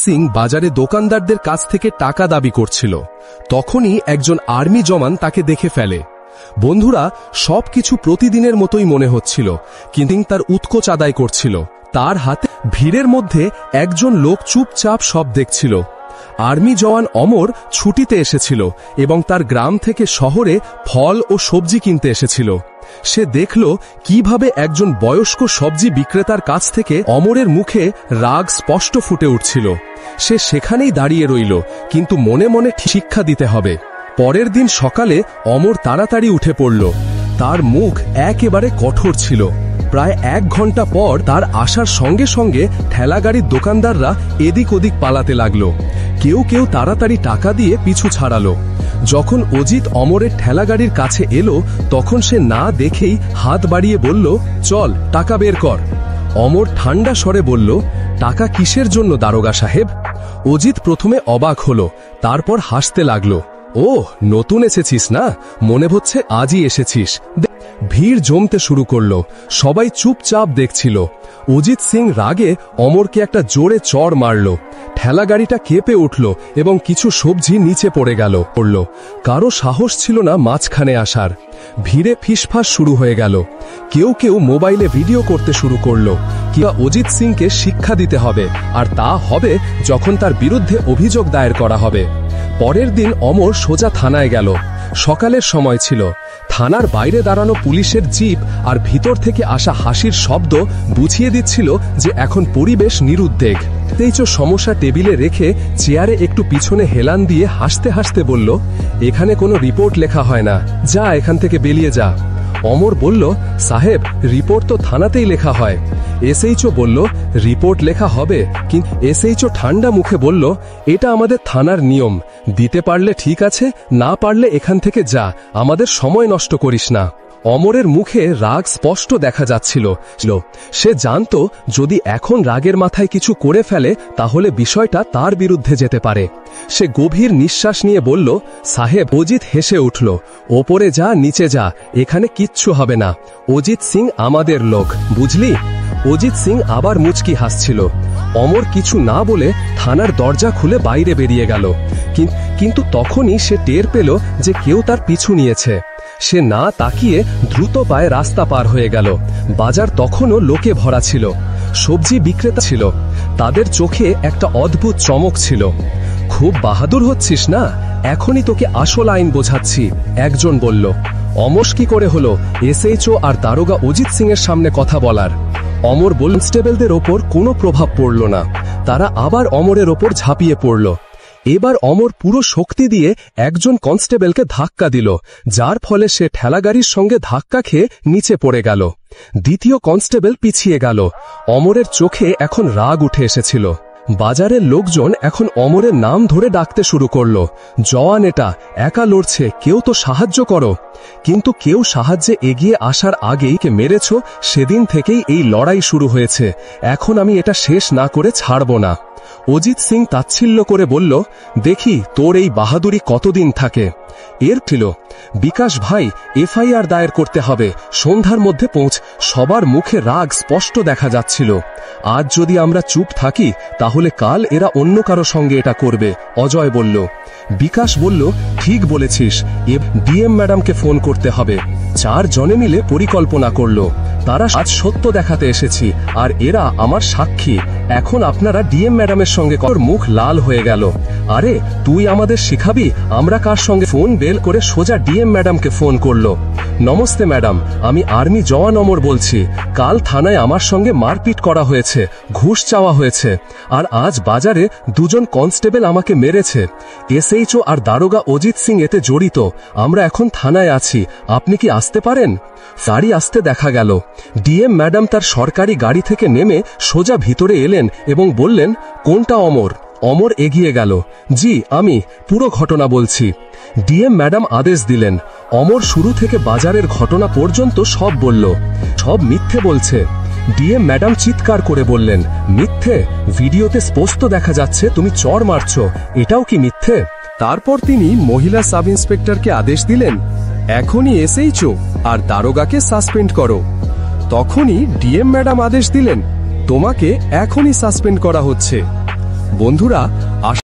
সিং বাজারে দোকানদারদের কাছ থেকে টাকা দাবি করছিল। তখনই একজন আর্মি জওয়ান তাকে দেখে ফেলে। বন্ধুরা, সবকিছু প্রতিদিনের মতোই মনে হচ্ছিল, কিন্তু তার উৎকোচ আদায় করছিল। তার হাতে ভিড়ের মধ্যে একজন লোক চুপচাপ সব দেখছিল। আর্মি জওয়ান অমর ছুটিতে এসেছিল এবং তার গ্রাম থেকে শহরে ফল ও সবজি কিনতে এসেছিল। সে দেখল কিভাবে একজন বয়স্ক সবজি বিক্রেতার কাছ থেকে অমরের মুখে রাগ স্পষ্ট ফুটে উঠছিল। সে সেখানেই দাঁড়িয়ে রইল, কিন্তু মনে মনে শিক্ষা দিতে হবে। পরের দিন সকালে অমর তাড়াতাড়ি উঠে পড়ল। তার মুখ একেবারে কঠোর ছিল। প্রায় 1 ঘন্টা পর তার আসার সঙ্গে সঙ্গে ঠেলাগাড়ির দোকানদাররা এদিক ওদিক পালাতে লাগল। কেউ কেউ তাড়াতাড়ি টাকা দিয়ে পিছু ছাড়ালো। যখন অজিত অমরের ঠেলাগাড়ির কাছে এলো, তখন সে না দেখেই হাত বাড়িয়ে বলল, চল টাকা বের কর। অমর ঠান্ডা স্বরে বলল, টাকা কিসের জন্য দারোগা সাহেব? অজিত প্রথমে অবাক হলো, তারপর হাসতে লাগলো। ও, নতুন এসেছিস না? মনে হচ্ছে আজই এসেছিস। ভিড় জমতে শুরু করলো। সবাই চুপচাপ দেখছিল। অজিত সিং রাগে অমরকে একটা জোরে চড় মারল। ঠেলাগাড়িটা কেঁপে উঠল এবং কিছু সবজি নিচে পড়ে গেল। কারো সাহস ছিল না মাঝখানে আসার। ভিড়ে ফিসফাস শুরু হয়ে গেল। কেউ কেউ মোবাইলে ভিডিও করতে শুরু করল। কিংবা অজিত সিংকে শিক্ষা দিতে হবে, আর তা হবে যখন তার বিরুদ্ধে অভিযোগ দায়ের করা হবে। পরের দিন অমর সোজা থানায় গেল। সকালের সময় ছিল। থানার বাইরে দাঁড়ানো পুলিশের জিপ আর ভিতর থেকে আসা হাসির শব্দ বুঝিয়ে দিচ্ছিল যে এখন পরিবেশ নিরুদ্বেগ। তেইচো সমস্যা টেবিলে রেখে চেয়ারে একটু পিছনে হেলান দিয়ে হাসতে হাসতে বলল, এখানে কোনো রিপোর্ট লেখা হয় না, যা এখান থেকে বেরিয়ে যা। অমর বলল, সাহেব, রিপোর্ট তো থানাতেই লেখা হয়। এসএইচও বলল, রিপোর্ট লেখা হবে, কিন্তু এসএইচও ঠান্ডা মুখে বলল, এটা আমাদের থানার নিয়ম, দিতে পারলে ঠিক আছে, না পারলে এখান থেকে যা, আমাদের সময় নষ্ট করিস না। অমরের মুখে রাগ স্পষ্ট দেখা যাচ্ছিল। সে জানত যদি এখন রাগের মাথায় কিছু করে ফেলে তাহলে বিষয়টা তার বিরুদ্ধে যেতে পারে। সে গভীর নিঃশ্বাস নিয়ে বলল, সাহেব। অজিত হেসে উঠল, ওপরে যা, নিচে যা, এখানে কিচ্ছু হবে না। অজিত সিং আমাদের লোক, বুঝলি? অজিত সিং আবার মুচকি হাসছিল। অমর কিছু না বলে থানার দরজা খুলে বাইরে বেরিয়ে গেল। কিন্তু তখনই সে টের পেল যে কেউ তার পিছু নিয়েছে। সে না তাকিয়ে দ্রুত পায়ে রাস্তা পার হয়ে গেল। বাজার তখনও লোকে ভরা ছিল। সবজি বিক্রেতা ছিল। তাদের চোখে একটা অদ্ভুত চমক ছিল। খুব বাহাদুর হচ্ছিস না, এখনই তোকে আসল আইন বোঝাচ্ছি, একজন বলল। অমর কি করে হলো এসএইচও আর দারোগা অজিত সিং এর সামনে কথা বলার? অমর বলল, কনস্টেবলদের ওপর কোনো প্রভাব পড়ল না। তারা আবার অমরের ওপর ঝাঁপিয়ে পড়ল। এবার অমর পুরো শক্তি দিয়ে একজন কনস্টেবলকে ধাক্কা দিল, যার ফলে সে ঠেলাগাড়ির সঙ্গে ধাক্কা খেয়ে নিচে পড়ে গেল। দ্বিতীয় কনস্টেবল পিছিয়ে গেল। অমরের চোখে এখন রাগ উঠে এসেছিল। বাজারের লোকজন এখন অমরের নাম ধরে ডাকতে শুরু করল, জওয়ান এটা, একা লড়ছে, কেউ তো সাহায্য করো। কিন্তু কেউ সাহায্যে এগিয়ে আসার আগেই কে মেরেছ, সেদিন থেকেই এই লড়াই শুরু হয়েছে। এখন আমি এটা শেষ না করে ছাড়ব না। অজিত সিং তাচ্ছিল্য করে বলল, দেখি তোর এই বাহাদুরি কতদিন থাকে। এর ছিল, বিকাশ ভাই, এফআইআর দায়ের করতে হবে, সন্ধ্যার মধ্যে পৌঁছ। সবার মুখে রাগ স্পষ্ট দেখা যাচ্ছিল। আজ যদি আমরা চুপ থাকি তাহলে কাল এরা অন্য কারো সঙ্গে এটা করবে, অজয় বলল। বিকাশ বলল, ঠিক বলেছিস, ডিএম ম্যাডামকে ফোন করতে হবে। 4 জনে মিলে পরিকল্পনা করল। তারা আজ সত্য দেখাতে এসেছি, আর এরা আমার সাক্ষী। এখন আপনারা ডিএম ম্যাডামের সঙ্গে মুখ লাল হয়ে গেল। আরে তুই আমাদের শিখাবি আমরা কার সঙ্গে? ফোন বেল করে সোজা ডিএম ম্যাডামকে ফোন করল। নমস্তে ম্যাডাম, আমি আর্মি জওয়ান অমর বলছি। কাল থানায় আমার সঙ্গে মারপিট করা হয়েছে, ঘুষ চাওয়া হয়েছে, আর আজ বাজারে 2 জন কনস্টেবল আমাকে মেরেছে। এসএইচও আর দারোগা অজিত সিং এতে জড়িত। আমরা এখন থানায় আছি, আপনি কি আসতে পারেন? গাড়ি আসতে দেখা গেল। ডিএম ম্যাডাম তার সরকারি গাড়ি থেকে নেমে সোজা ভিতরে এলেন এবং বললেন, কোনটা অমর? অমর এগিয়ে গেল। জি আমি, পুরো ঘটনা বলছি। ডিএম ম্যাডাম আদেশ দিলেন। অমর শুরু থেকে বাজারের ঘটনা পর্যন্ত সব বলল। সব মিথ্যে বলছে। ডিএম ম্যাডাম চিৎকার করে বললেন, মিথ্যে? ভিডিওতে স্পষ্ট দেখা যাচ্ছে তুমি চড় মারছ, এটাও কি মিথ্যে? তারপর তিনি মহিলা সাব ইন্সপেক্টরকে আদেশ দিলেন, এখনই এসএইচও আর দারোগাকে সাসপেন্ড করো। তখনই ডিএম ম্যাডাম আদেশ দিলেন, তোমাকে এখনই সাসপেন্ড করা হচ্ছে। বন্ধুরা